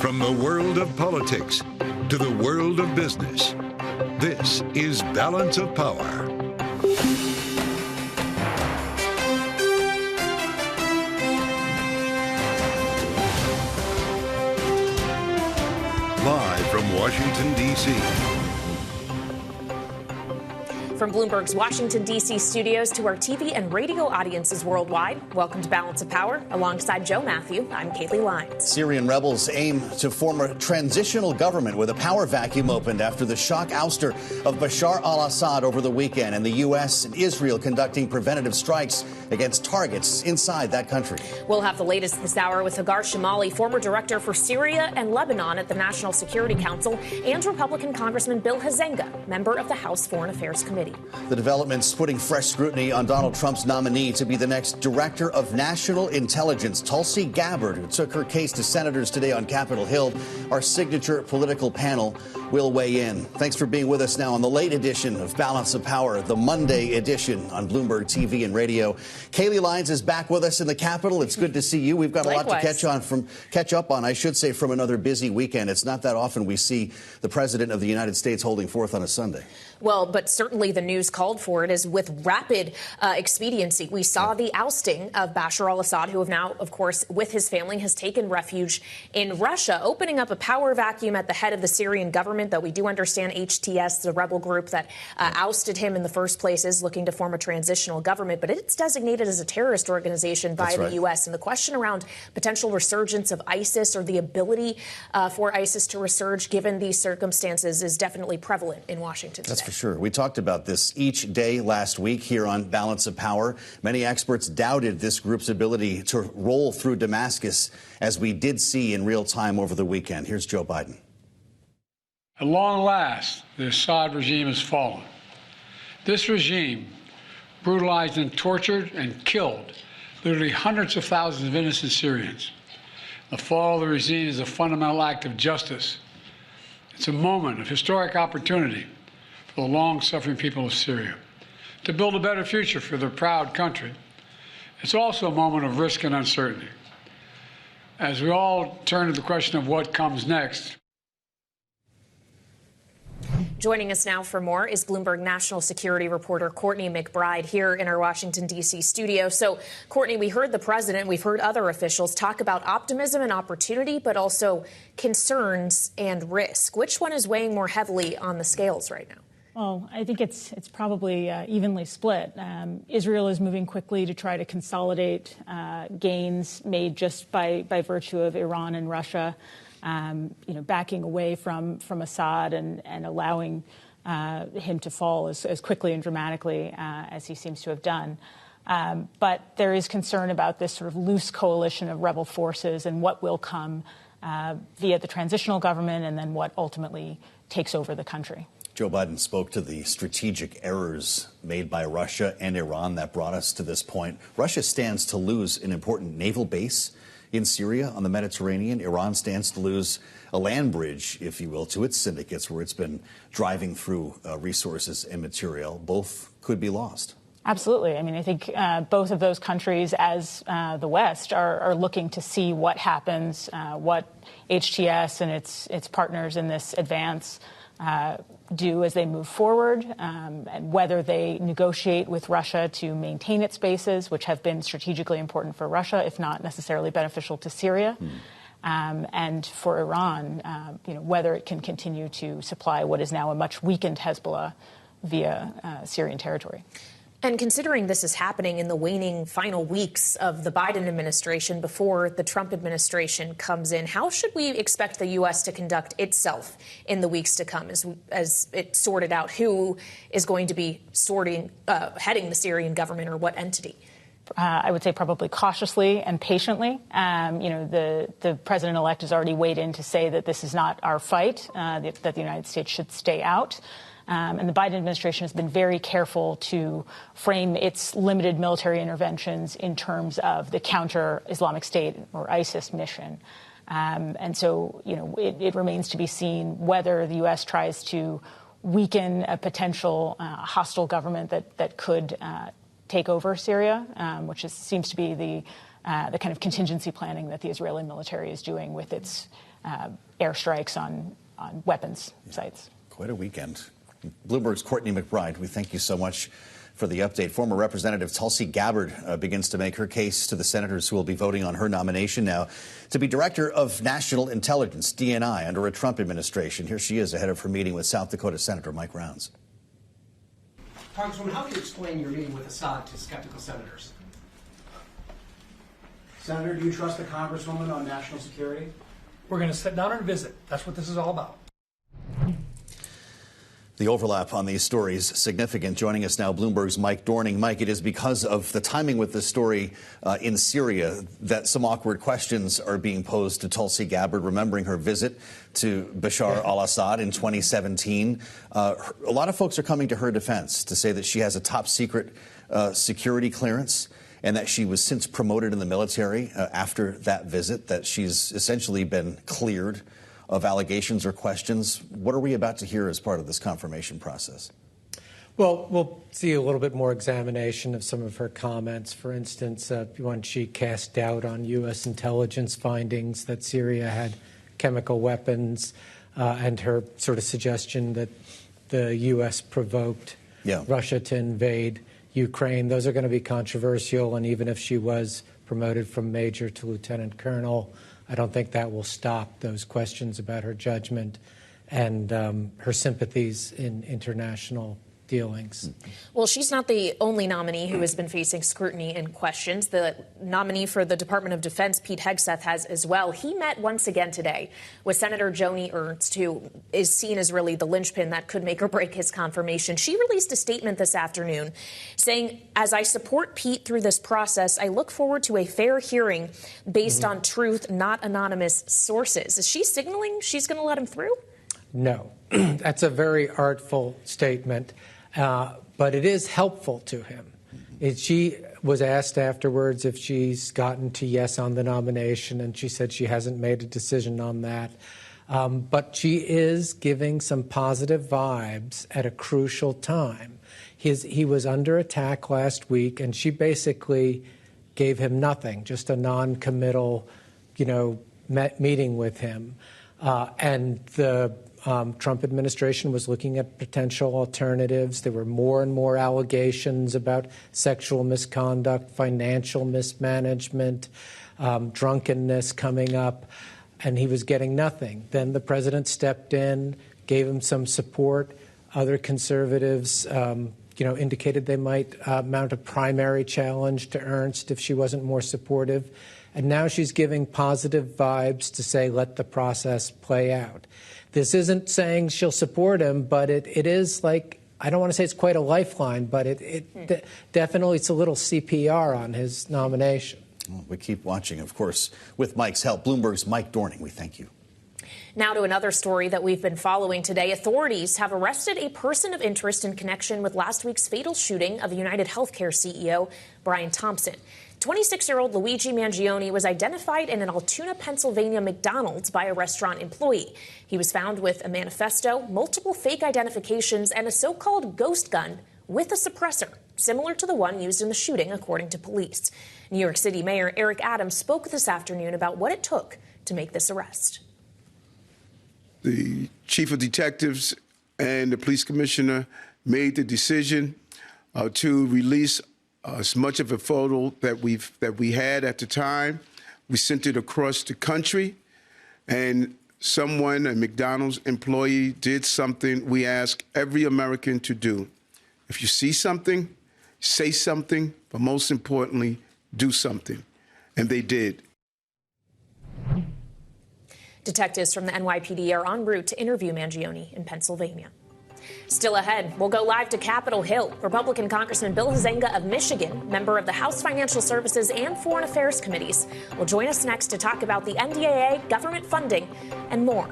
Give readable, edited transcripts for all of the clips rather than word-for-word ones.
From the world of politics to the world of business, this is Balance of Power. Live from Washington, D.C. From Bloomberg's Washington, D.C. studios to our TV and radio audiences worldwide, welcome to Balance of Power. Alongside Joe Matthew, I'm Kaylee Lyons. Syrian rebels aim to form a transitional government with a power vacuum opened after the shock ouster of Bashar al-Assad over the weekend, and the U.S. and Israel conducting preventative strikes against targets inside that country. We'll have the latest this hour with Hagar Chemali, former director for Syria and Lebanon at the National Security Council, and Republican Congressman Bill Huizenga, member of the House Foreign Affairs Committee. The developments putting fresh scrutiny on Donald Trump's nominee to be the next director of national intelligence, Tulsi Gabbard, who took her case to senators today on Capitol Hill. Our signature political panel will weigh in. Thanks for being with us now on the late edition of Balance of Power, the Monday edition on Bloomberg TV and radio. Kaylee Lyons is back with us in the Capitol. It's good to see you. We've got a lot to catch up on, I should say, from another busy weekend. It's not that often we see the President of the United States holding forth on a Sunday. Well, but certainly the news called for it is with rapid expediency. We saw the ousting of Bashar al-Assad, who have now, of course, with his family, has taken refuge in Russia, opening up a power vacuum at the head of the Syrian government, though we do understand HTS, the rebel group that ousted him in the first place, is looking to form a transitional government. But it's designated as a terrorist organization by the U.S. And the question around potential resurgence of ISIS or the ability for ISIS to resurge given these circumstances is definitely prevalent in Washington today. For sure. We talked about this each day last week here on Balance of Power. Many experts doubted this group's ability to roll through Damascus, as we did see in real time over the weekend. Here's Joe Biden. At long last, the Assad regime has fallen. This regime brutalized and tortured and killed literally hundreds of thousands of innocent Syrians. The fall of the regime is a fundamental act of justice. It's a moment of historic opportunity for the long-suffering people of Syria to build a better future for their proud country. It's also a moment of risk and uncertainty. As we all turn to the question of what comes next. Joining us now for more is Bloomberg national security reporter Courtney McBride here in our Washington, D.C. studio. So, Courtney, we heard the president, we've heard other officials talk about optimism and opportunity, but also concerns and risk. Which one is weighing more heavily on the scales right now? Well, I think it's probably evenly split. Israel is moving quickly to try to consolidate gains made just by virtue of Iran and Russia, backing away from Assad and allowing him to fall as quickly and dramatically as he seems to have done. But there is concern about this sort of loose coalition of rebel forces and what will come via the transitional government and then what ultimately takes over the country. Joe Biden spoke to the strategic errors made by Russia and Iran that brought us to this point. Russia stands to lose an important naval base in Syria on the Mediterranean. Iran stands to lose a land bridge, if you will, to its syndicates where it's been driving through resources and material. Both could be lost. Absolutely. I mean, I think both of those countries, as the West, are looking to see what happens, what HTS and its partners in this advance do as they move forward, and whether they negotiate with Russia to maintain its bases, which have been strategically important for Russia, if not necessarily beneficial to Syria, and for Iran, whether it can continue to supply what is now a much weakened Hezbollah via Syrian territory. And considering this is happening in the waning final weeks of the Biden administration before the Trump administration comes in, how should we expect the U.S. to conduct itself in the weeks to come as it sorted out who is going to be heading the Syrian government or what entity? I would say probably cautiously and patiently. The president-elect has already weighed in to say that this is not our fight, that the United States should stay out. And the Biden administration has been very careful to frame its limited military interventions in terms of the counter-Islamic State or ISIS mission. And so, it remains to be seen whether the U.S. tries to weaken a potential hostile government that could take over Syria, which seems to be the the kind of contingency planning that the Israeli military is doing with its airstrikes on weapons sites. Quite a weekend. Bloomberg's Courtney McBride, we thank you so much for the update. Former Representative Tulsi Gabbard begins to make her case to the senators who will be voting on her nomination now to be Director of National Intelligence, DNI, under a Trump administration. Here she is ahead of her meeting with South Dakota Senator Mike Rounds. Congresswoman, how do you explain your meeting with Assad to skeptical senators? Senator, do you trust the Congresswoman on national security? We're going to sit down and visit. That's what this is all about. The overlap on these stories significant. Joining us now, Bloomberg's Mike Dorning. Mike, it is because of the timing with this story in Syria that some awkward questions are being posed to Tulsi Gabbard, remembering her visit to Bashar al-Assad in 2017. A lot of folks are coming to her defense to say that she has a top secret security clearance and that she was since promoted in the military after that visit, that she's essentially been cleared of allegations or questions. What are we about to hear as part of this confirmation process? Well, we'll see a little bit more examination of some of her comments. For instance, when she cast doubt on U.S. intelligence findings that Syria had chemical weapons and her sort of suggestion that the U.S. provoked Russia to invade Ukraine. Those are going to be controversial, and even if she was promoted from major to lieutenant colonel, I don't think that will stop those questions about her judgment and her sympathies in international dealings. Well, she's not the only nominee who has been facing scrutiny and questions. The nominee for the Department of Defense, Pete Hegseth, has as well. He met once again today with Senator Joni Ernst, who is seen as really the linchpin that could make or break his confirmation. She released a statement this afternoon saying, "As I support Pete through this process, I look forward to a fair hearing based on truth, not anonymous sources." Is she signaling she's going to let him through? No. That's a very artful statement. But it is helpful to him. She was asked afterwards if she's gotten to yes on the nomination, and she said she hasn't made a decision on that. But she is giving some positive vibes at a crucial time. He was under attack last week, and she basically gave him nothing, just a non-committal, meeting with him. And the Trump administration was looking at potential alternatives. There were more and more allegations about sexual misconduct, financial mismanagement, drunkenness coming up, and he was getting nothing. Then the president stepped in, gave him some support. Other conservatives, indicated they might mount a primary challenge to Ernst if she wasn't more supportive. And now she's giving positive vibes to say, let the process play out. This isn't saying she'll support him, but it is like, I don't want to say it's quite a lifeline, but definitely it's a little CPR on his nomination. Well, we keep watching, of course, with Mike's help. Bloomberg's Mike Dorning, we thank you. Now to another story that we've been following today. Authorities have arrested a person of interest in connection with last week's fatal shooting of United Healthcare CEO Brian Thompson. 26-year-old Luigi Mangione was identified in an Altoona, Pennsylvania McDonald's by a restaurant employee. He was found with a manifesto, multiple fake identifications, and a so-called ghost gun with a suppressor, similar to the one used in the shooting, according to police. New York City Mayor Eric Adams spoke this afternoon about what it took to make this arrest. The chief of detectives and the police commissioner made the decision to release as much of a photo that we had at the time. We sent it across the country, and someone, a McDonald's employee, did something we ask every American to do. If you see something, say something, but most importantly, do something. And they did. Detectives from the NYPD are en route to interview Mangione in Pennsylvania. Still ahead, we'll go live to Capitol Hill. Republican Congressman Bill Huizenga of Michigan, member of the House Financial Services and Foreign Affairs Committees, will join us next to talk about the NDAA, government funding, and more.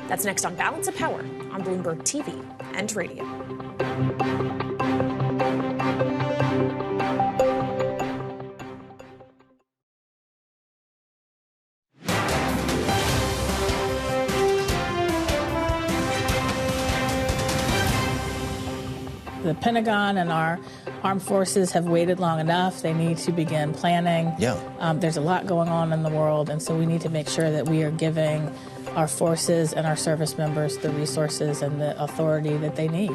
That's next on Balance of Power on Bloomberg TV and radio. The the Pentagon and our armed forces have waited long enough. They need to begin planning. There's a lot going on in the world, and so we need to make sure that we are giving our forces and our service members the resources and the authority that they need.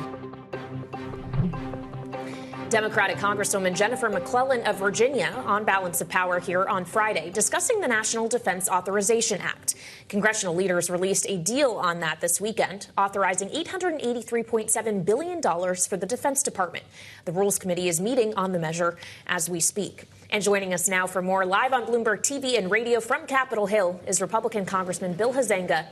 Democratic Congresswoman Jennifer McClellan of Virginia on Balance of Power here on Friday, discussing the National Defense Authorization Act. Congressional leaders released a deal on that this weekend, authorizing $883.7 billion for the Defense Department. The Rules Committee is meeting on the measure as we speak. And joining us now for more live on Bloomberg TV and radio from Capitol Hill is Republican Congressman Bill Huizenga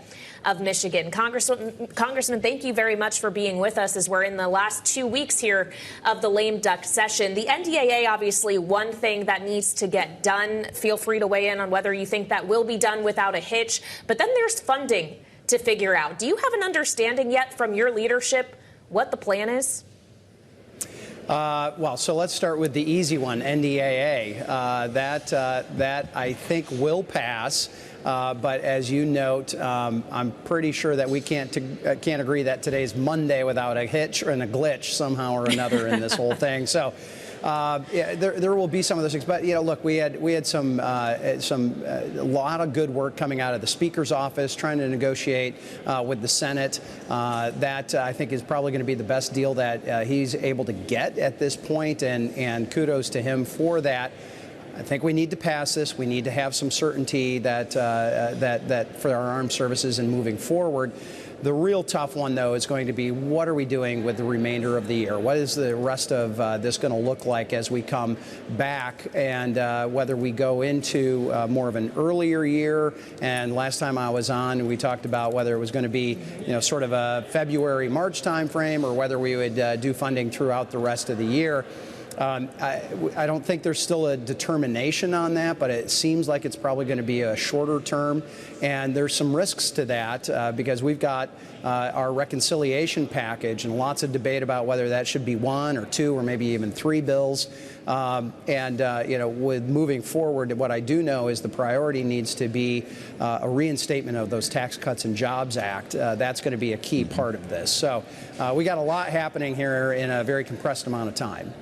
of Michigan. Congressman, thank you very much for being with us as we're in the last 2 weeks here of the lame duck session. The NDAA, obviously, one thing that needs to get done. Feel free to weigh in on whether you think that will be done without a hitch. But then there's funding to figure out. Do you have an understanding yet from your leadership what the plan is? Well, so let's start with the easy one, NDAA. That I think will pass. But as you note, I'm pretty sure that we can't agree that today's Monday without a hitch and a glitch somehow or another in this whole thing. So. There will be some of those things, but look, we had a lot of good work coming out of the Speaker's office, trying to negotiate with the Senate. That I think is probably going to be the best deal that he's able to get at this point, and kudos to him for that. I think we need to pass this. We need to have some certainty that for our armed services and moving forward. The real tough one, though, is going to be what are we doing with the remainder of the year? What is the rest of this going to look like as we come back, and whether we go into more of an earlier year? And last time I was on, we talked about whether it was going to be, sort of a February, March timeframe, or whether we would do funding throughout the rest of the year. I don't think there's still a determination on that, but it seems like it's probably going to be a shorter term. And there's some risks to that because we've got our reconciliation package and lots of debate about whether that should be 1 or 2 or maybe even 3 bills. With moving forward, what I do know is the priority needs to be a reinstatement of those Tax Cuts and Jobs Act. That's going to be a key part of this. So we got a lot happening here in a very compressed amount of time.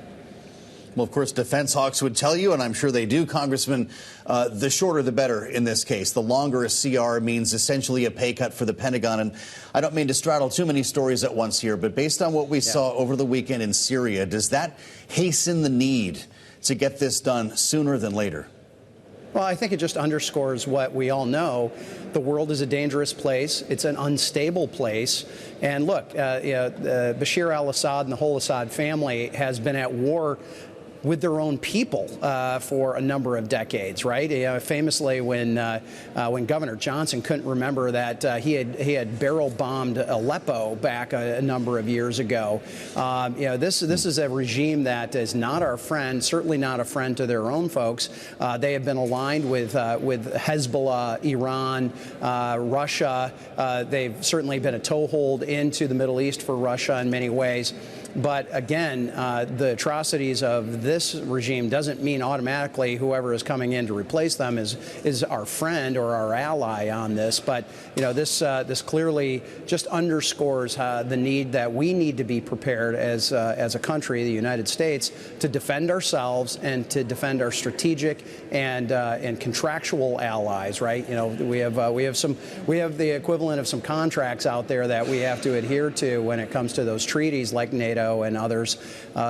Well, of course, defense hawks would tell you, and I'm sure they do, Congressman, the shorter the better in this case. The longer a CR means essentially a pay cut for the Pentagon. And I don't mean to straddle too many stories at once here, but based on what we saw over the weekend in Syria, does that hasten the need to get this done sooner than later? Well, I think it just underscores what we all know. The world is a dangerous place. It's an unstable place. And look, Bashar al-Assad and the whole Assad family has been at war with their own people for a number of decades, right? Famously, when Governor Johnson couldn't remember that he had barrel bombed Aleppo back a number of years ago. This is a regime that is not our friend, certainly not a friend to their own folks. They have been aligned with Hezbollah, Iran, Russia. They've certainly been a toehold into the Middle East for Russia in many ways. But again, the atrocities of this regime doesn't mean automatically whoever is coming in to replace them is our friend or our ally on this. But this clearly just underscores the need that we need to be prepared as a country, the United States, to defend ourselves and to defend our strategic and contractual allies. Right? We have the equivalent of some contracts out there that we have to adhere to when it comes to those treaties like NATO and others.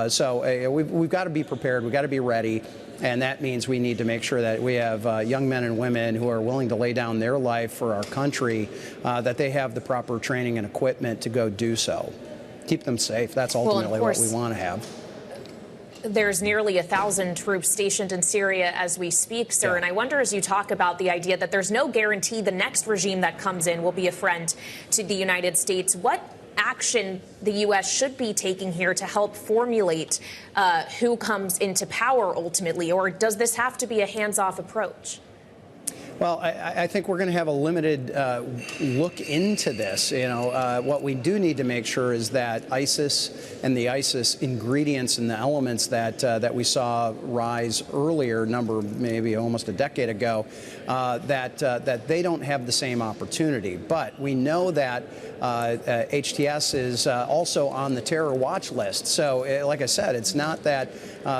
So we've got to be prepared. We've got to be ready. And that means we need to make sure that we have young men and women who are willing to lay down their life for our country, that they have the proper training and equipment to go do so. Keep them safe. That's ultimately what we want to have. There's nearly 1,000 troops stationed in Syria as we speak, sir. Yeah. And I wonder, as you talk about the idea that there's no guarantee the next regime that comes in will be a friend to the United States, what action the U.S. should be taking here to help formulate who comes into power ultimately? Or does this have to be a hands-off approach? Well, I think we're going to have a limited look into this. What we do need to make sure is that ISIS and the ISIS ingredients and the elements that we saw rise earlier, maybe almost a decade ago, that they don't have the same opportunity. But we know that HTS is also on the terror watch list. So, like I said, it's not that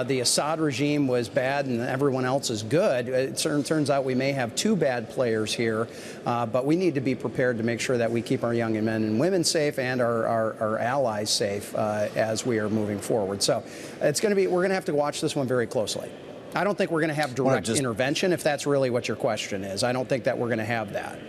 the Assad regime was bad and everyone else is good. It turns out we may have two bad players here, but we need to be prepared to make sure that we keep our young men and women safe and our allies safe as we are moving forward. So we're going to have to watch this one very closely. I don't think we're going to have direct intervention, if that's really what your question is. I don't think that we're going to have that.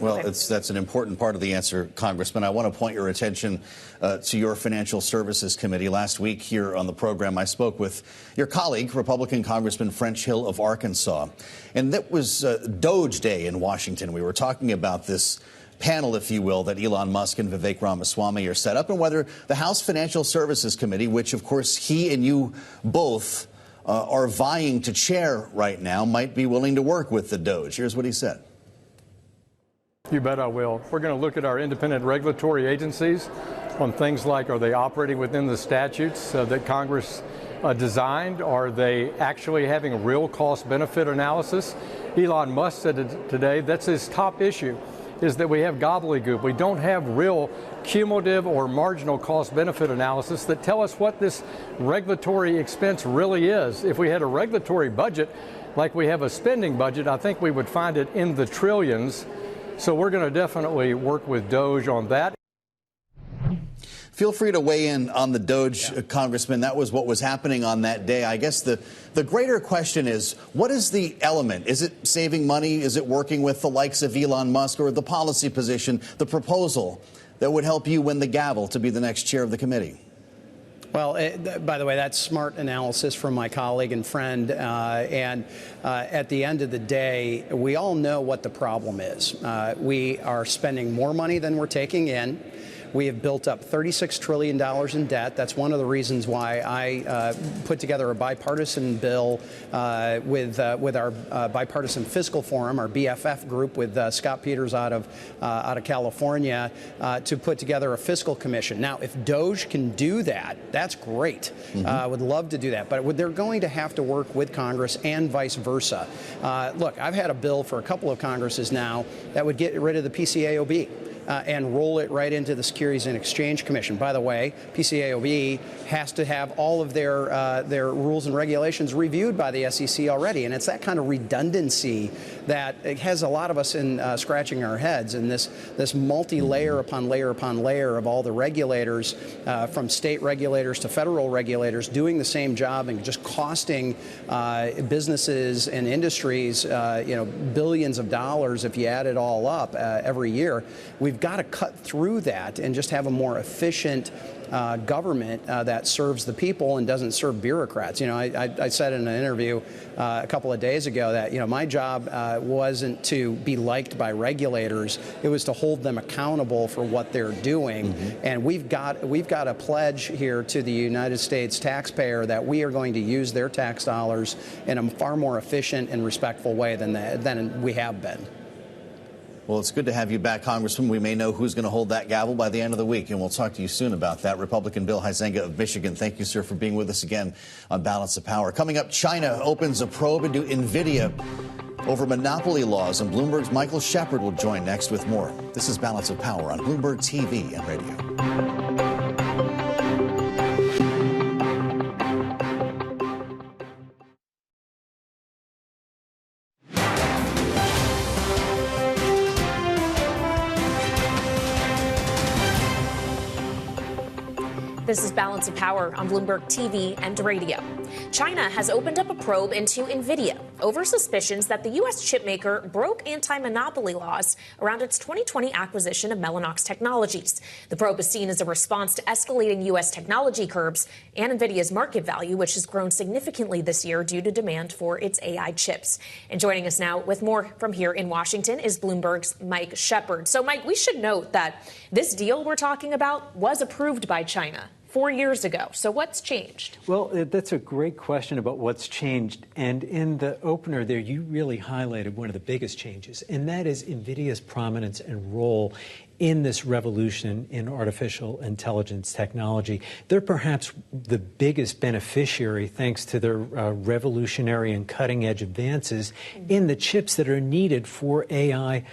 Well, that's an important part of the answer, Congressman. I want to point your attention to your Financial Services Committee. Last week here on the program, I spoke with your colleague, Republican Congressman French Hill of Arkansas. And that was Doge Day in Washington. We were talking about this panel, if you will, that Elon Musk and Vivek Ramaswamy are set up, and whether the House Financial Services Committee, which, of course, he and you both are vying to chair right now, might be willing to work with the Doge. Here's what he said. You bet I will. We're going to look at our independent regulatory agencies on things like, are they operating within the statutes that Congress designed? Are they actually having a real cost-benefit analysis? Elon Musk said today that's his top issue, is that we have gobbledygook. We don't have real cumulative or marginal cost-benefit analysis that tell us what this regulatory expense really is. If we had a regulatory budget like we have a spending budget, I think we would find it in the trillions. So we're going to definitely work with Doge on that. Feel free to weigh in on the Doge, Congressman. That was what was happening on that day. I guess the greater question is, what is the element? Is it saving money? Is it working with the likes of Elon Musk, or the policy position, the proposal that would help you win the gavel to be the next chair of the committee? Well, by the way, that's smart analysis from my colleague and friend. At the end of the day, we all know what the problem is. We are spending more money than we're taking in. We have built up $36 trillion in debt. That's one of the reasons why I put together a bipartisan bill with our bipartisan fiscal forum, our BFF group, with Scott Peters out of California, to put together a fiscal commission. Now, if Doge can do that, that's great. Would love to do that. But they're going to have to work with Congress and vice versa. Look, I've had a bill for a couple of Congresses now that would get rid of the PCAOB. And roll it right into the Securities and Exchange Commission. By the way, PCAOB has to have all of their rules and regulations reviewed by the SEC already, and it's that kind of redundancy that it has a lot of us in scratching our heads. And this multi-layer upon layer upon layer of all the regulators, from state regulators to federal regulators, doing the same job and just costing businesses and industries, billions of dollars if you add it all up every year. We've got to cut through that and just have a more efficient government that serves the people and doesn't serve bureaucrats. I said in an interview a couple of days ago that, my job wasn't to be liked by regulators. It was to hold them accountable for what they're doing. And we've got a pledge here to the United States taxpayer that we are going to use their tax dollars in a far more efficient and respectful way than we have been. Well, it's good to have you back, Congressman. We may know who's going to hold that gavel by the end of the week, and we'll talk to you soon about that. Republican Bill Huizenga of Michigan, thank you, sir, for being with us again on Balance of Power. Coming up, China opens a probe into Nvidia over monopoly laws, and Bloomberg's Michael Shephard will join next with more. This is Balance of Power on Bloomberg TV and radio. This is Balance of Power on Bloomberg TV and radio. China has opened up a probe into Nvidia over suspicions that the U.S. chipmaker broke anti-monopoly laws around its 2020 acquisition of Mellanox Technologies. The probe is seen as a response to escalating U.S. technology curbs and Nvidia's market value, which has grown significantly this year due to demand for its AI chips. And joining us now with more from here in Washington is Bloomberg's Mike Shephard. So, Mike, we should note that this deal we're talking about was approved by China 4 years ago. So what's changed? Well, that's a great question about what's changed. And in the opener there, you really highlighted one of the biggest changes, and that is NVIDIA's prominence and role in this revolution in artificial intelligence technology. They're perhaps the biggest beneficiary thanks to their revolutionary and cutting-edge advances in the chips that are needed for AI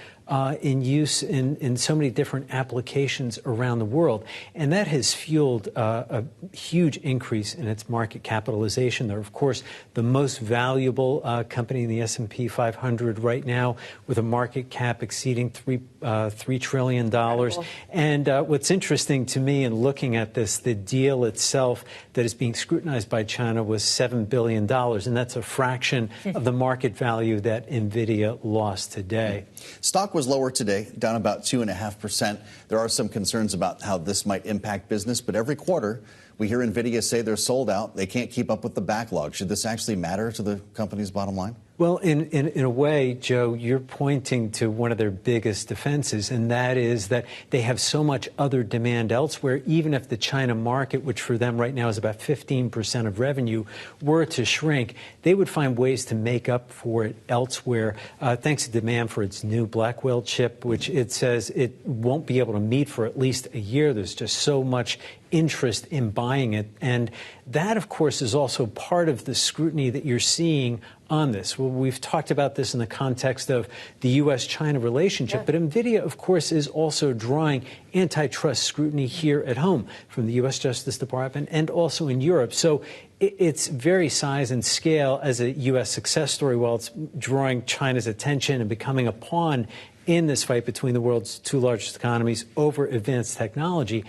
in use in so many different applications around the world. And that has fueled a huge increase in its market capitalization. They're, of course, the most valuable company in the S&P 500 right now, with a market cap exceeding $3 trillion. And what's interesting to me in looking at this, the deal itself that is being scrutinized by China was $7 billion, and that's a fraction of the market value that NVIDIA lost today. Stock was lower today, down about 2.5%. There are some concerns about how this might impact business, but every quarter we hear NVIDIA say they're sold out. They can't keep up with the backlog. Should this actually matter to the company's bottom line? Well, in a way, Joe, you're pointing to one of their biggest defenses, and that is that they have so much other demand elsewhere. Even if the China market, which for them right now is about 15% of revenue, were to shrink, they would find ways to make up for it elsewhere, thanks to demand for its new Blackwell chip, which it says it won't be able to meet for at least a year. There's just so much interest in buying it. And that, of course, is also part of the scrutiny that you're seeing on this. Well, we've talked about this in the context of the U.S.-China relationship, but NVIDIA, of course, is also drawing antitrust scrutiny here at home from the U.S. Justice Department and also in Europe. So its very size and scale as a U.S. success story, while it's drawing China's attention and becoming a pawn in this fight between the world's two largest economies over advanced technology,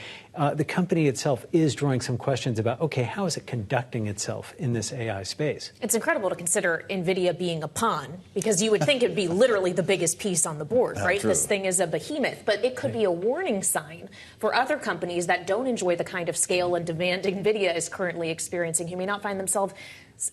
the company itself is drawing some questions about, okay, how is it conducting itself in this AI space? It's incredible to consider NVIDIA being a pawn, because you would think it'd be literally the biggest piece on the board, right? True. This thing is a behemoth, but it could be a warning sign for other companies that don't enjoy the kind of scale and demand NVIDIA is currently experiencing, who may not find themselves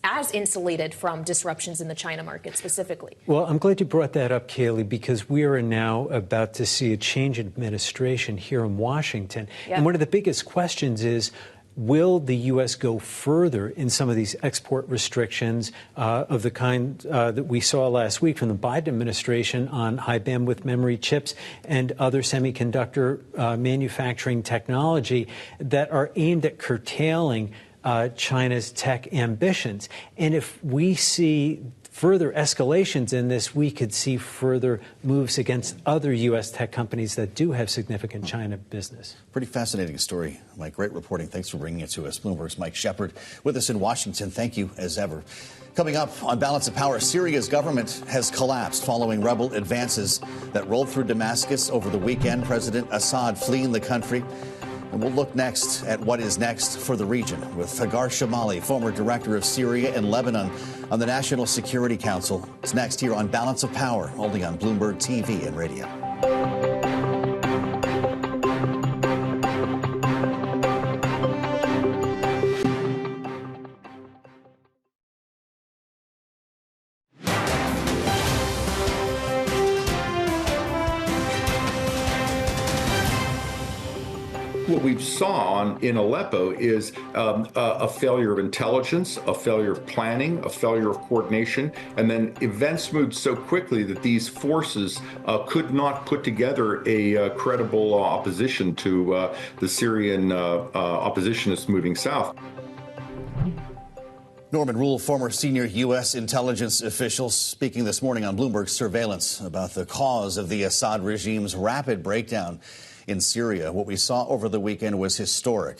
as insulated from disruptions in the China market specifically. Well, I'm glad you brought that up, Kaylee, because we are now about to see a change in administration here in Washington. Yep. And one of the biggest questions is, will the U.S. go further in some of these export restrictions of the kind that we saw last week from the Biden administration on high bandwidth memory chips and other semiconductor manufacturing technology that are aimed at curtailing China's tech ambitions? And if we see further escalations in this, we could see further moves against other U.S. tech companies that do have significant China business. Pretty fascinating story, Mike. Great reporting. Thanks for bringing it to us. Bloomberg's Mike Shephard with us in Washington. Thank you, as ever. Coming up on Balance of Power, Syria's government has collapsed following rebel advances that rolled through Damascus over the weekend. President Assad fleeing the country. And we'll look next at what is next for the region with Hagar Chemali, former director of Syria and Lebanon on the National Security Council. It's next here on Balance of Power, only on Bloomberg TV and radio. What we saw in Aleppo is a failure of intelligence, a failure of planning, a failure of coordination, and then events moved so quickly that these forces could not put together a credible opposition to the Syrian oppositionists moving south. Norman Rule, former senior U.S. intelligence official, speaking this morning on Bloomberg Surveillance about the cause of the Assad regime's rapid breakdown in Syria. What we saw over the weekend was historic.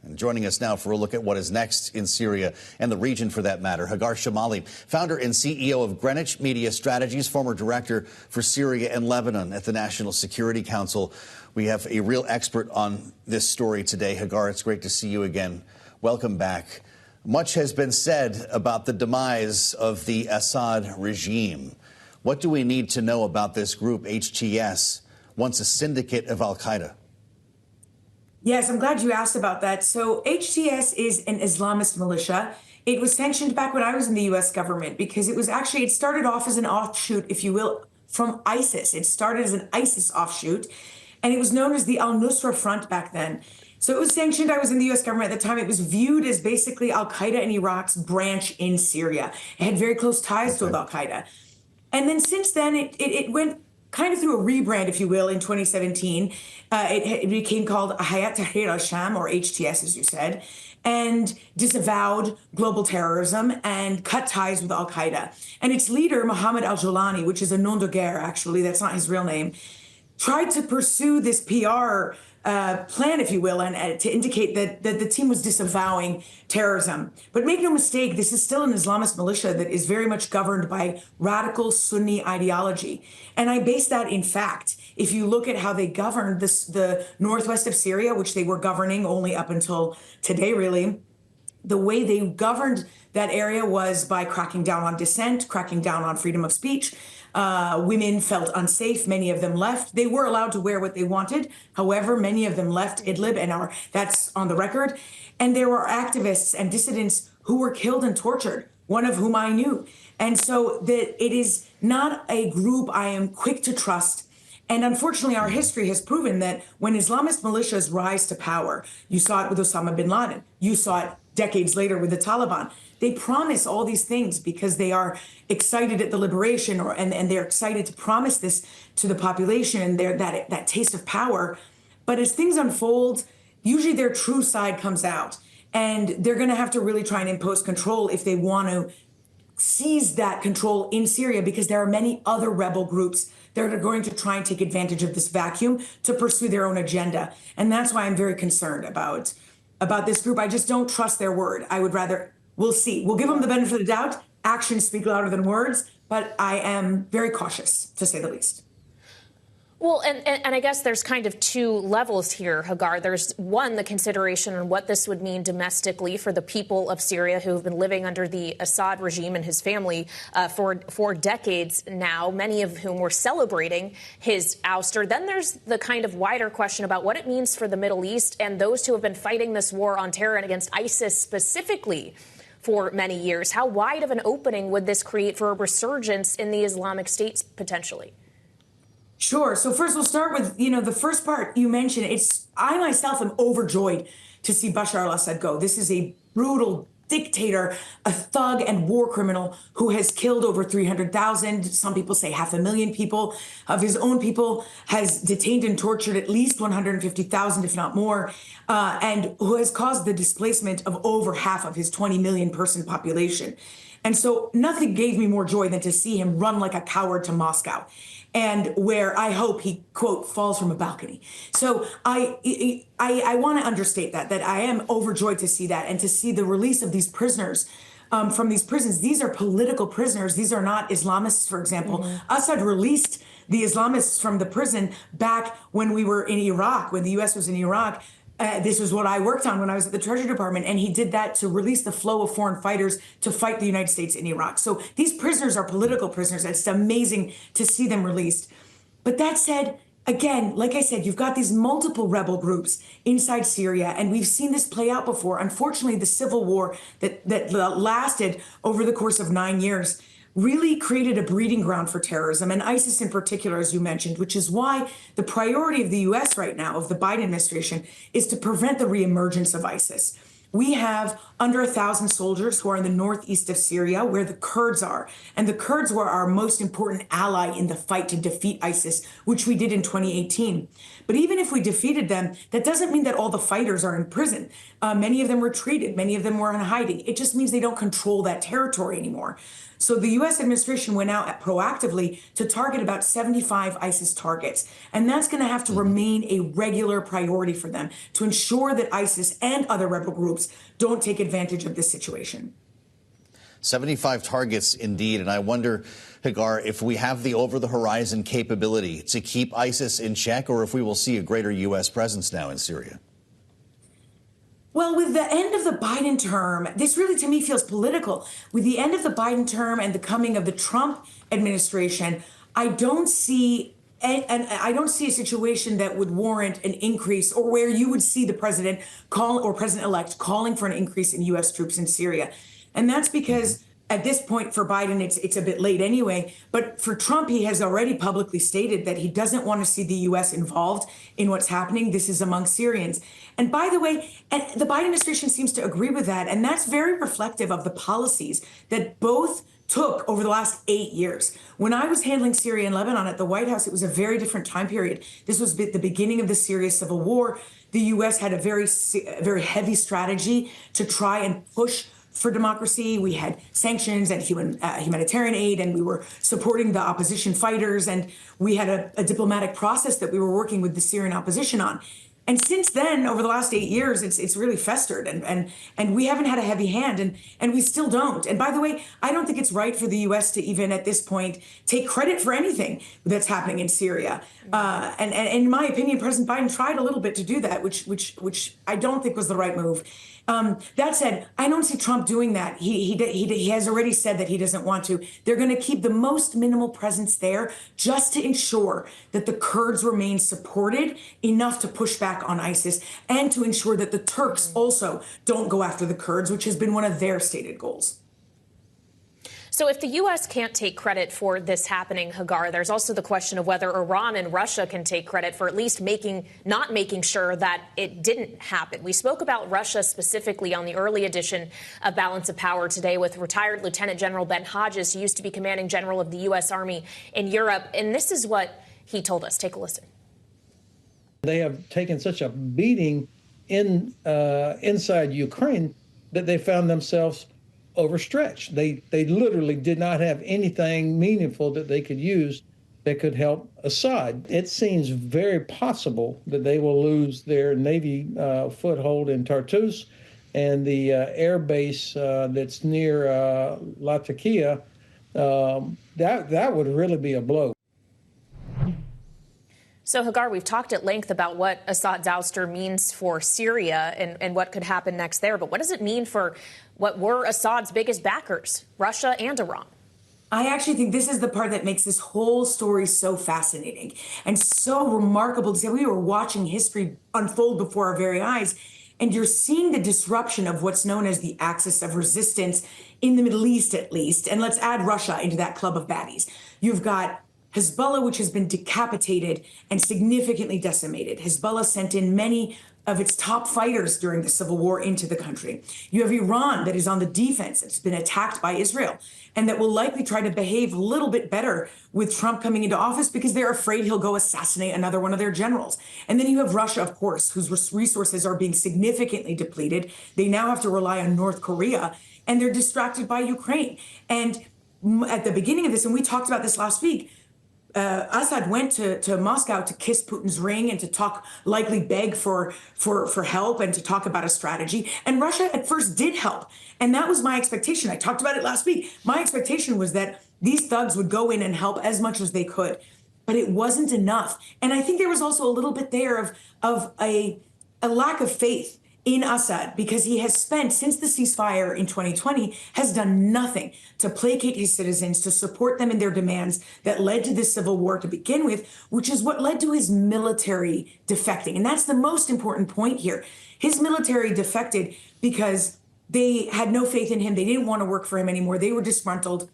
And joining us now for a look at what is next in Syria and the region for that matter, Hagar Chemali, founder and CEO of Greenwich Media Strategies, former director for Syria and Lebanon at the National Security Council. We have a real expert on this story today. Hagar, it's great to see you again. Welcome back. Much has been said about the demise of the Assad regime. What do we need to know about this group, HTS, once a syndicate of al-Qaeda? Yes, I'm glad you asked about that. So HTS is an Islamist militia. It was sanctioned back when I was in the U.S. government because it started off as an offshoot, if you will, from ISIS. It started as an ISIS offshoot, and it was known as the Al-Nusra Front back then. So it was sanctioned. I was in the U.S. government at the time. It was viewed as basically Al-Qaeda in Iraq's branch in Syria. It had very close ties to Al-Qaeda. And then since then, it went kind of through a rebrand, if you will, in 2017. It became called Hayat Tahrir al-Sham, or HTS, as you said, and disavowed global terrorism and cut ties with Al-Qaeda. And its leader, Mohammed al-Jolani, which is a nom de guerre, actually, that's not his real name, tried to pursue this PR plan, if you will, and to indicate that the team was disavowing terrorism. But make no mistake, this is still an Islamist militia that is very much governed by radical Sunni ideology. And I base that in fact. If you look at how they governed the northwest of Syria, which they were governing only up until today, really, the way they governed that area was by cracking down on dissent, cracking down on freedom of speech. Women felt unsafe. Many of them left. They were allowed to wear what they wanted. However, many of them left Idlib, and that's on the record. And there were activists and dissidents who were killed and tortured, one of whom I knew. And so it is not a group I am quick to trust. And unfortunately, our history has proven that when Islamist militias rise to power, you saw it with Osama bin Laden, you saw it decades later with the Taliban. They promise all these things because they are excited at the liberation, and they're excited to promise this to the population and that taste of power. But as things unfold, usually their true side comes out, and they're going to have to really try and impose control if they want to seize that control in Syria, because there are many other rebel groups that are going to try and take advantage of this vacuum to pursue their own agenda. And that's why I'm very concerned about this group. I just don't trust their word. I would rather, we'll see. We'll give them the benefit of the doubt. Actions speak louder than words, but I am very cautious, to say the least. Well, and I guess there's kind of two levels here, Hagar. There's one, the consideration on what this would mean domestically for the people of Syria who have been living under the Assad regime and his family for decades now, many of whom were celebrating his ouster. Then there's the kind of wider question about what it means for the Middle East and those who have been fighting this war on terror and against ISIS specifically for many years. How wide of an opening would this create for a resurgence in the Islamic State potentially? Sure. So first we'll start with, the first part you mentioned. I myself am overjoyed to see Bashar al-Assad go. This is a brutal dictator, a thug and war criminal who has killed over 300,000, some people say 500,000 people of his own people, has detained and tortured at least 150,000, if not more, and who has caused the displacement of over half of his 20 million person population. And so nothing gave me more joy than to see him run like a coward to Moscow, and where I hope he, quote, falls from a balcony. So I want to understate that I am overjoyed to see that and to see the release of these prisoners from these prisons. These are political prisoners. These are not Islamists, for example. Mm-hmm. Assad released the Islamists from the prison back when we were in Iraq, when the U.S. was in Iraq. This was what I worked on when I was at the Treasury Department, and he did that to release the flow of foreign fighters to fight the United States in Iraq. So these prisoners are political prisoners. It's amazing to see them released. But that said, again, like I said, you've got these multiple rebel groups inside Syria, and we've seen this play out before. Unfortunately, the civil war that lasted over the course of 9 years really created a breeding ground for terrorism, and ISIS in particular, as you mentioned, which is why the priority of the U.S. right now, of the Biden administration, is to prevent the reemergence of ISIS. We have under 1,000 soldiers who are in the northeast of Syria, where the Kurds are. And the Kurds were our most important ally in the fight to defeat ISIS, which we did in 2018. But even if we defeated them, that doesn't mean that all the fighters are in prison. Many of them were treated. Many of them were in hiding. It just means they don't control that territory anymore. So the U.S. administration went out proactively to target about 75 ISIS targets. And that's going to have to remain a regular priority for them to ensure that ISIS and other rebel groups don't take advantage of this situation. 75 targets indeed. And I wonder, Hagar, if we have the over-the-horizon capability to keep ISIS in check, or if we will see a greater U.S. presence now in Syria. Well, with the end of the Biden term, this really to me feels political. With the end of the Biden term and the coming of the Trump administration, I don't see a situation that would warrant an increase, or where you would see the president or president-elect calling for an increase in U.S. troops in Syria. And that's because at this point for Biden, it's a bit late anyway. But for Trump, he has already publicly stated that he doesn't want to see the U.S. involved in what's happening. This is among Syrians. And by the way, the Biden administration seems to agree with that. And that's very reflective of the policies that both took over the last 8 years. When I was handling Syria and Lebanon at the White House, it was a very different time period. This was the beginning of the Syria civil war. The U.S. had a very heavy strategy to try and push for democracy. We had sanctions and humanitarian aid, and we were supporting the opposition fighters, and we had a diplomatic process that we were working with the Syrian opposition on. And since then, over the last 8 years, it's really festered, and we haven't had a heavy hand, and we still don't. And by the way, I don't think it's right for the U.S. to even at this point take credit for anything that's happening in Syria. And in my opinion, President Biden tried a little bit to do that, which I don't think was the right move. That said, I don't see Trump doing that. He has already said that he doesn't want to. They're going to keep the most minimal presence there just to ensure that the Kurds remain supported enough to push back on ISIS and to ensure that the Turks also don't go after the Kurds, which has been one of their stated goals. So if the U.S. can't take credit for this happening, Hagar, there's also the question of whether Iran and Russia can take credit for at least not making sure that it didn't happen. We spoke about Russia specifically on the early edition of Balance of Power today with retired Lieutenant General Ben Hodges, who used to be commanding general of the U.S. Army in Europe. And this is what he told us. Take a listen. They have taken such a beating inside Ukraine that they found themselves overstretched. They literally did not have anything meaningful that they could use that could help Assad. It seems very possible that they will lose their Navy foothold in Tartus and the air base that's near Latakia. That would really be a blow. So, Hagar, we've talked at length about what Assad's ouster means for Syria and what could happen next there. But what does it mean for what were Assad's biggest backers, Russia and Iran? I actually think this is the part that makes this whole story so fascinating and so remarkable to see. We were watching history unfold before our very eyes, and you're seeing the disruption of what's known as the axis of resistance in the Middle East, at least. And let's add Russia into that club of baddies. You've got Hezbollah, which has been decapitated and significantly decimated. Hezbollah sent in many of its top fighters during the civil war into the country. You have Iran that is on the defense. It's been attacked by Israel and that will likely try to behave a little bit better with Trump coming into office because they're afraid he'll go assassinate another one of their generals. And then you have Russia, of course, whose resources are being significantly depleted. They now have to rely on North Korea, and they're distracted by Ukraine. And at the beginning of this, and we talked about this last week, Assad went to Moscow to kiss Putin's ring and to likely beg for help and to talk about a strategy. And Russia at first did help. And that was my expectation. I talked about it last week. My expectation was that these thugs would go in and help as much as they could. But it wasn't enough. And I think there was also a little bit there of a lack of faith in Assad, because he has spent, since the ceasefire in 2020, has done nothing to placate his citizens, to support them in their demands that led to this civil war to begin with, which is what led to his military defecting. And that's the most important point here. His military defected because they had no faith in him. They didn't want to work for him anymore. They were disgruntled.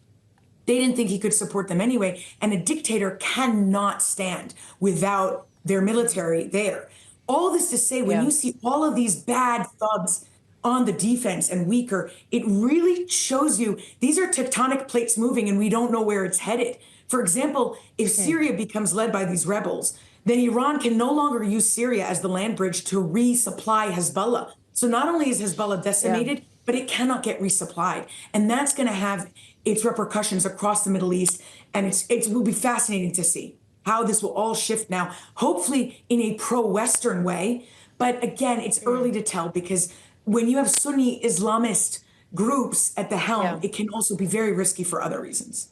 They didn't think he could support them anyway. And a dictator cannot stand without their military there. All this to say, when you see all of these bad thugs on the defense and weaker, it really shows you these are tectonic plates moving and we don't know where it's headed. For example, if Syria becomes led by these rebels, then Iran can no longer use Syria as the land bridge to resupply Hezbollah. So not only is Hezbollah decimated, but it cannot get resupplied. And that's going to have its repercussions across the Middle East. And it will be fascinating to see how this will all shift now, hopefully in a pro-Western way. But again, it's early to tell, because when you have Sunni Islamist groups at the helm, it can also be very risky for other reasons.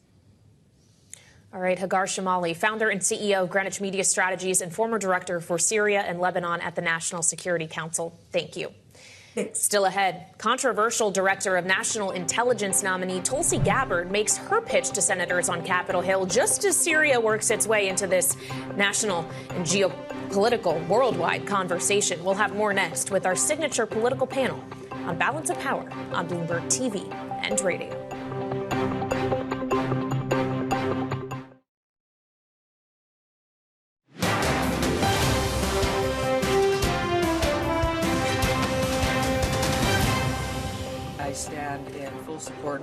All right, Hagar Chemali, founder and CEO of Greenwich Media Strategies and former director for Syria and Lebanon at the National Security Council. Thank you. Thanks. Still ahead, controversial director of National Intelligence nominee Tulsi Gabbard makes her pitch to senators on Capitol Hill just as Syria works its way into this national and geopolitical worldwide conversation. We'll have more next with our signature political panel on Balance of Power on Bloomberg TV and radio.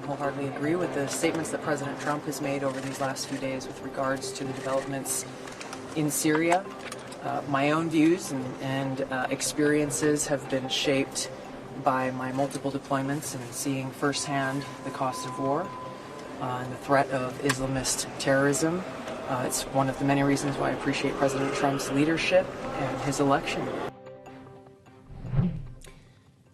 wholeheartedly agree with the statements that President Trump has made over these last few days with regards to the developments in Syria. My own views and experiences have been shaped by my multiple deployments and seeing firsthand the cost of war and the threat of Islamist terrorism. It's one of the many reasons why I appreciate President Trump's leadership and his election.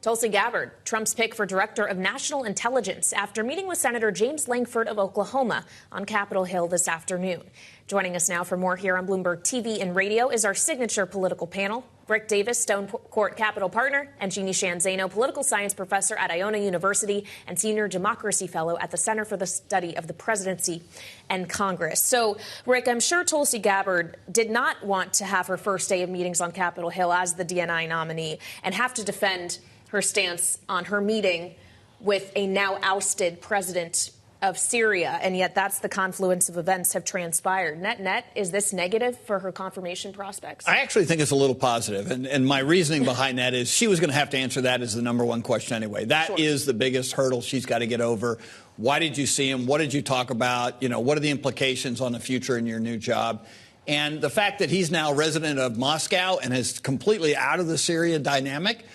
Tulsi Gabbard, Trump's pick for Director of National Intelligence after meeting with Senator James Lankford of Oklahoma on Capitol Hill this afternoon. Joining us now for more here on Bloomberg TV and radio is our signature political panel. Rick Davis, Stone Court Capital Partner, and Jeannie Shanzano, Political Science Professor at Iona University and Senior Democracy Fellow at the Center for the Study of the Presidency and Congress. So, Rick, I'm sure Tulsi Gabbard did not want to have her first day of meetings on Capitol Hill as the DNI nominee and have to defend her stance on her meeting with a now ousted president of Syria, and yet that's the confluence of events have transpired. Net, is this negative for her confirmation prospects? I actually think it's a little positive, and my reasoning behind that is she was going to have to answer that as the number one question anyway. That is the biggest hurdle she's got to get over. Why did you see him? What did you talk about? You know, what are the implications on the future in your new job? And the fact that he's now resident of Moscow and is completely out of the Syria dynamic,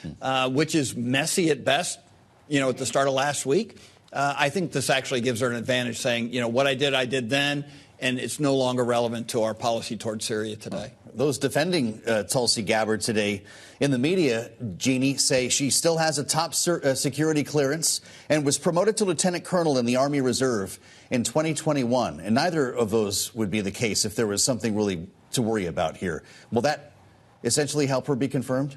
which is messy at best, you know, at the start of last week, I think this actually gives her an advantage saying, you know, what I did then, and it's no longer relevant to our policy toward Syria today. Those defending Tulsi Gabbard today in the media, Jeannie, say she still has a top security clearance and was promoted to lieutenant colonel in the Army Reserve in 2021. And neither of those would be the case if there was something really to worry about here. Will that essentially help her be confirmed?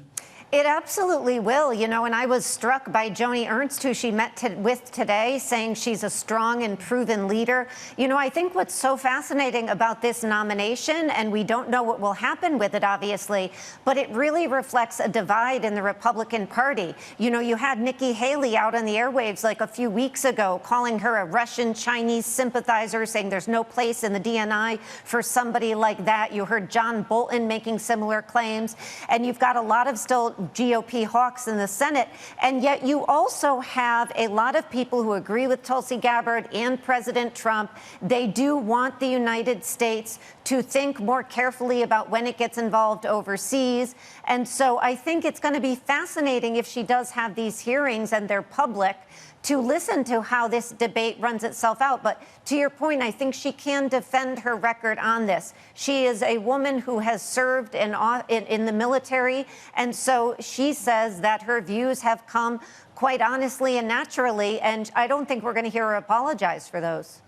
It absolutely will, you know, and I was struck by Joni Ernst, who she met with today, saying she's a strong and proven leader. You know, I think what's so fascinating about this nomination, and we don't know what will happen with it, obviously, but it really reflects a divide in the Republican Party. You know, you had Nikki Haley out on the airwaves like a few weeks ago, calling her a Russian-Chinese sympathizer, saying there's no place in the DNI for somebody like that. You heard John Bolton making similar claims, and you've got a lot of still GOP hawks in the Senate. And yet you also have a lot of people who agree with Tulsi Gabbard and President Trump. They do want the United States to think more carefully about when it gets involved overseas. And so I think it's going to be fascinating if she does have these hearings and they're public, to listen to how this debate runs itself out. But to your point, I think she can defend her record on this. She is a woman who has served in the military, and so she says that her views have come quite honestly and naturally, and I don't think we're going to hear her apologize for those.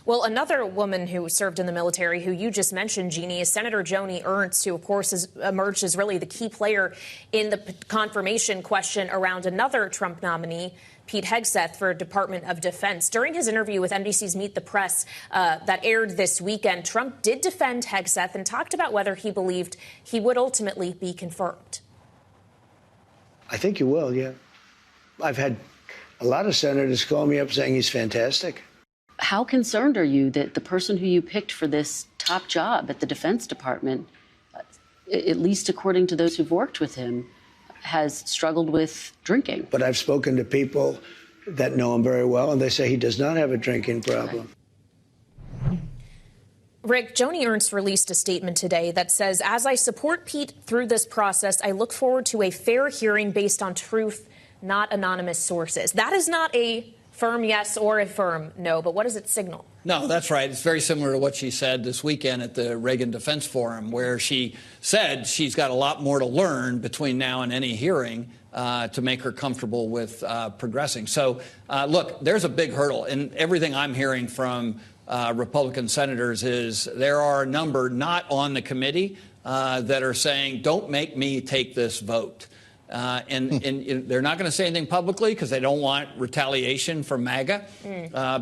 Well, another woman who served in the military, who you just mentioned, Jeannie, is Senator Joni Ernst, who, of course, has emerged as really the key player in the confirmation question around another Trump nominee, Pete Hegseth, for Department of Defense. During his interview with NBC's Meet the Press that aired this weekend, Trump did defend Hegseth and talked about whether he believed he would ultimately be confirmed. I think you will, yeah. I've had a lot of senators call me up saying he's fantastic. How concerned are you that the person who you picked for this top job at the Defense Department, at least according to those who've worked with him, has struggled with drinking? But I've spoken to people that know him very well, and they say he does not have a drinking problem. Rick, Joni Ernst released a statement today that says, as I support Pete through this process, I look forward to a fair hearing based on truth, not anonymous sources. That is not a firm yes or a firm no, but what does it signal? No, that's right. It's very similar to what she said this weekend at the Reagan Defense Forum, where she said she's got a lot more to learn between now and any hearing to make her comfortable with progressing. So, look, there's a big hurdle. And everything I'm hearing from Republican senators is there are a number not on the committee that are saying, don't make me take this vote. And they're not going to say anything publicly because they don't want retaliation from MAGA.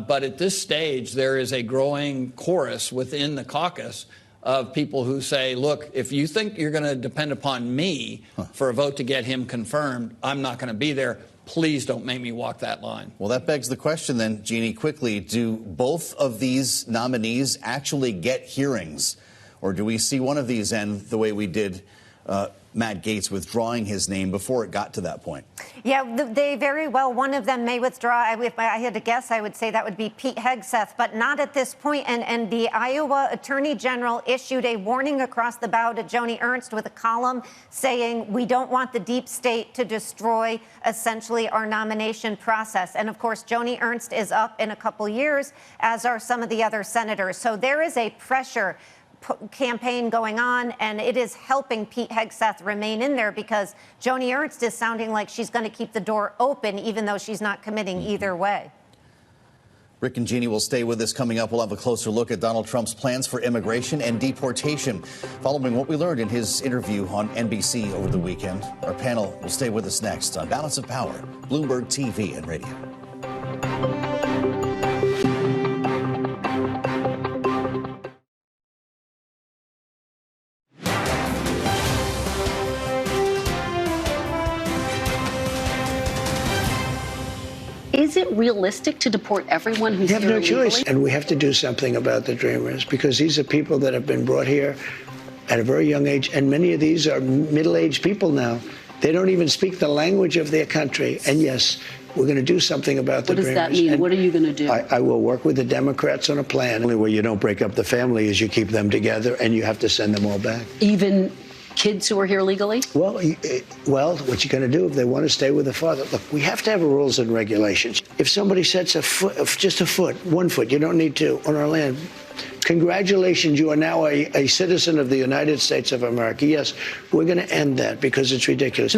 But at this stage, there is a growing chorus within the caucus of people who say, look, if you think you're going to depend upon me for a vote to get him confirmed, I'm not going to be there. Please don't make me walk that line. Well, that begs the question then, Jeannie, quickly, do both of these nominees actually get hearings? Or do we see one of these end the way we did Matt Gaetz withdrawing his name before it got to that point. Yeah, they very well, one of them may withdraw. If I had to guess, I would say that would be Pete Hegseth, but not at this point. And the Iowa Attorney General issued a warning across the bow to Joni Ernst with a column saying, we don't want the deep state to destroy essentially our nomination process. And of course, Joni Ernst is up in a couple years, as are some of the other senators. So there is a pressure campaign going on, and it is helping Pete Hegseth remain in there because Joni Ernst is sounding like she's going to keep the door open, even though she's not committing either way. Rick and Jeannie will stay with us. Coming up, we'll have a closer look at Donald Trump's plans for immigration and deportation, following what we learned in his interview on NBC over the weekend. Our panel will stay with us next on Balance of Power, Bloomberg TV and Radio. Is it realistic to deport everyone who's here illegally? We have no choice, and we have to do something about the Dreamers, because these are people that have been brought here at a very young age, and many of these are middle-aged people now. They don't even speak the language of their country. And yes, we're going to do something about the Dreamers. What does that mean? And what are you going to do? I will work with the Democrats on a plan. The only way you don't break up the family is you keep them together, and you have to send them all back. Even kids who are here legally? Well, what you're going to do if they want to stay with the father? Look, we have to have rules and regulations. If somebody sets a foot, just a foot, 1 foot, you don't need to, on our land, congratulations, you are now a citizen of the United States of America. Yes, we're going to end that because it's ridiculous.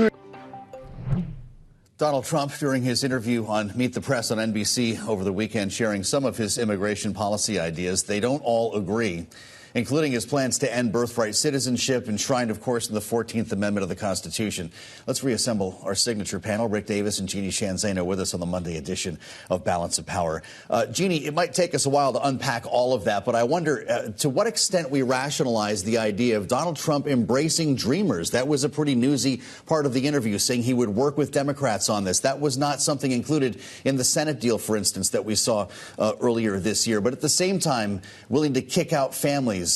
Donald Trump, during his interview on Meet the Press on NBC over the weekend, sharing some of his immigration policy ideas. They don't all agree, including his plans to end birthright citizenship, enshrined, of course, in the 14th Amendment of the Constitution. Let's reassemble our signature panel. Rick Davis and Jeannie Shanzano with us on the Monday edition of Balance of Power. Jeannie, it might take us a while to unpack all of that, but I wonder to what extent we rationalize the idea of Donald Trump embracing Dreamers. That was a pretty newsy part of the interview, saying he would work with Democrats on this. That was not something included in the Senate deal, for instance, that we saw earlier this year. But at the same time, willing to kick out families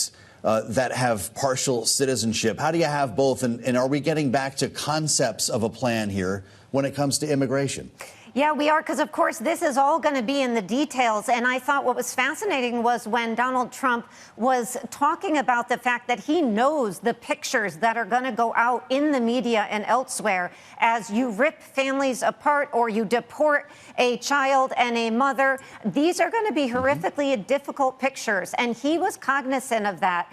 that have partial citizenship. How do you have both? And are we getting back to concepts of a plan here when it comes to immigration? Yeah, we are, because, of course, this is all going to be in the details. And I thought what was fascinating was when Donald Trump was talking about the fact that he knows the pictures that are going to go out in the media and elsewhere as you rip families apart or you deport a child and a mother. These are going to be horrifically difficult pictures. And he was cognizant of that.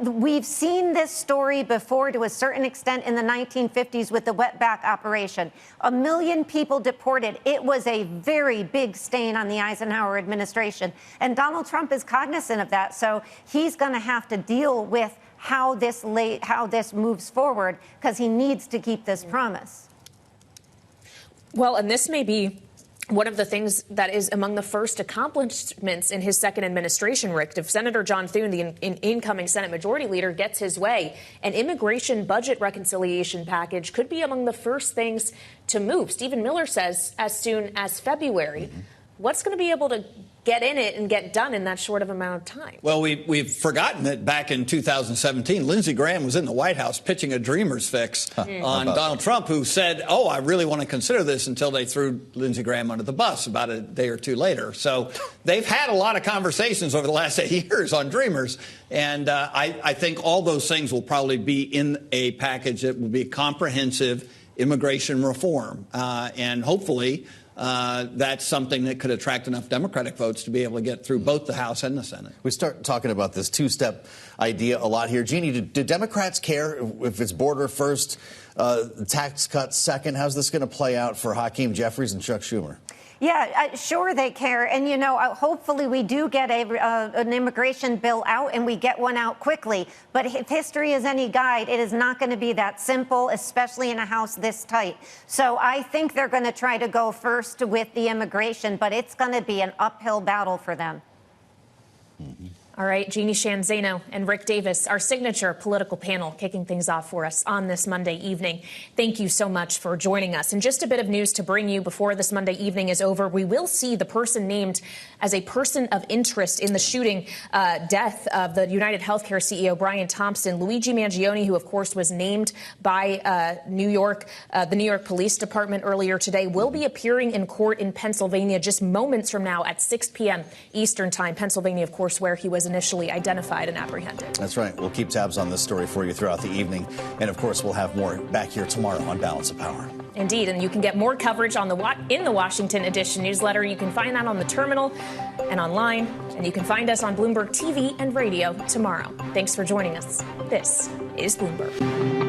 We've seen this story before to a certain extent in the 1950s with the wetback operation. 1 million people deported. It was a very big stain on the Eisenhower administration. And Donald Trump is cognizant of that. So he's going to have to deal with how this moves forward, because he needs to keep this promise. Well, and this may be one of the things that is among the first accomplishments in his second administration, Rick. If Senator John Thune, the incoming Senate Majority Leader, gets his way, an immigration budget reconciliation package could be among the first things to move. Stephen Miller says as soon as February. What's going to be able to get in it and get done in that short of amount of time? Well, we've forgotten that back in 2017, Lindsey Graham was in the White House pitching a dreamer's fix on Donald Trump, who said, oh, I really want to consider this, until they threw Lindsey Graham under the bus about a day or two later. So they've had a lot of conversations over the last 8 years on dreamers. And I think all those things will probably be in a package that will be comprehensive immigration reform. And hopefully that's something that could attract enough Democratic votes to be able to get through both the House and the Senate. We start talking about this two-step idea a lot here. Jeannie, do Democrats care if it's border first, tax cuts second? How's this going to play out for Hakeem Jeffries and Chuck Schumer? Yeah, sure they care. And, hopefully we do get an immigration bill out, and we get one out quickly. But if history is any guide, it is not going to be that simple, especially in a House this tight. So I think they're going to try to go first with the immigration, but it's going to be an uphill battle for them. All right, Jeannie Shanzano and Rick Davis, our signature political panel, kicking things off for us on this Monday evening. Thank you so much for joining us. And just a bit of news to bring you before this Monday evening is over. We will see the person named as a person of interest in the shooting death of the United Healthcare CEO, Brian Thompson. Luigi Mangione, who, of course, was named by the New York Police Department earlier today, will be appearing in court in Pennsylvania just moments from now at 6 p.m. Eastern Time. Pennsylvania, of course, where he was initially identified and apprehended. That's right. We'll keep tabs on this story for you throughout the evening. And, of course, we'll have more back here tomorrow on Balance of Power. Indeed. And you can get more coverage on in the Washington Edition newsletter. You can find that on the terminal and online. And you can find us on Bloomberg TV and radio tomorrow. Thanks for joining us. This is Bloomberg.